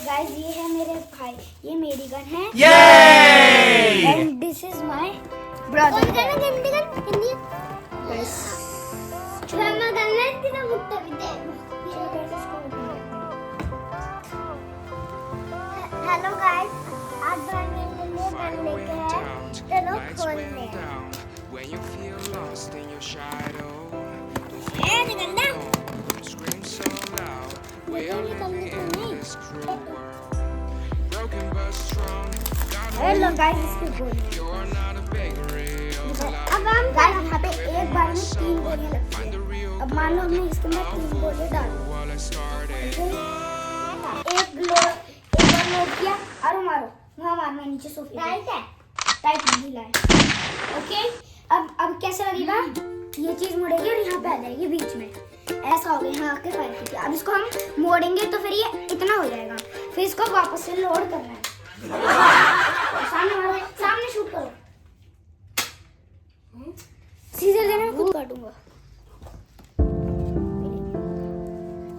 Guys ये है मेरे भाई, ये मेरी गन है। And this is my brother. Hindi guys mama gun है कितना मुट्टा भी दे। हेलो गाइस, आज गन लेके हैं, चलो खोल ले। When you feel lost in your shadow, निकलना scream so loud. We are living in this cruel world. Broken but strong. Hello guys, इसको बोल। You're not a bakery of अब हम गाइस यहाँ पे एक बार में 3 गोलियां लगती हैं। अब मान लो हमने इसके में 3 गोलियां डाली, while I started. एक बार लोड किया और मारो, वहाँ मारना नीचे सोफे टाइट है, टाइट नहीं लाए। ओके, अब कैसे लगेगा, ये चीज मुड़ेगी और यहाँ पे आ जाएगी बीच में, ऐसा हो गया। यहाँ आके फायर कीजिए। अब इसको हम मोड़ेंगे तो फिर ये इतना हो जाएगा, फिर इसको वापस से लोड करना है। सामने मारो, सामने शूट करो, सीजर देना, मैं खुद काटूंगा।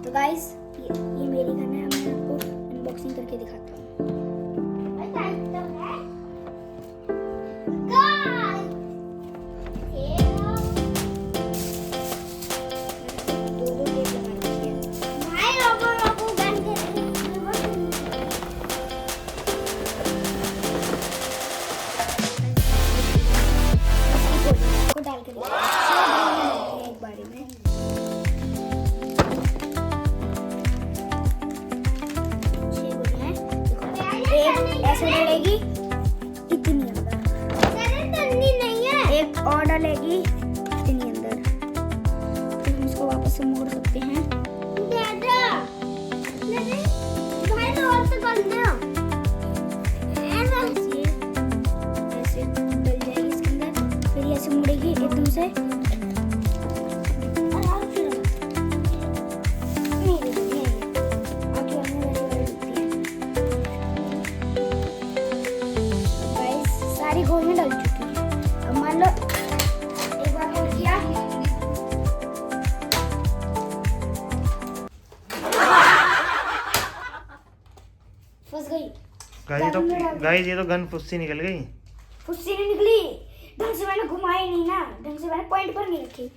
तो गाइस ये मेरी गन है, मैं आपको अनबॉक्सिंग करके दिखाता हूँ। डाल के एक बारी में ऐसे डालेगी इतनी अंदर, नहीं है एक और डालेगी इतनी अंदर, फिर हम इसको वापस से मोड़ सकते हैं। ऐसे डल जाएगी इसके अंदर, फिर ऐसे मुड़ेगी एकदम से। सारी गोलियां डल चुकी हैं। अब मान लो एक बार और किया, फंस गई। गाइस ये तो गन फुस्सी निकल गई। फुस्सी नहीं निकली, ढंग से मैंने घुमाई नहीं ना, ढंग से मैंने पॉइंट पर नहीं रखी।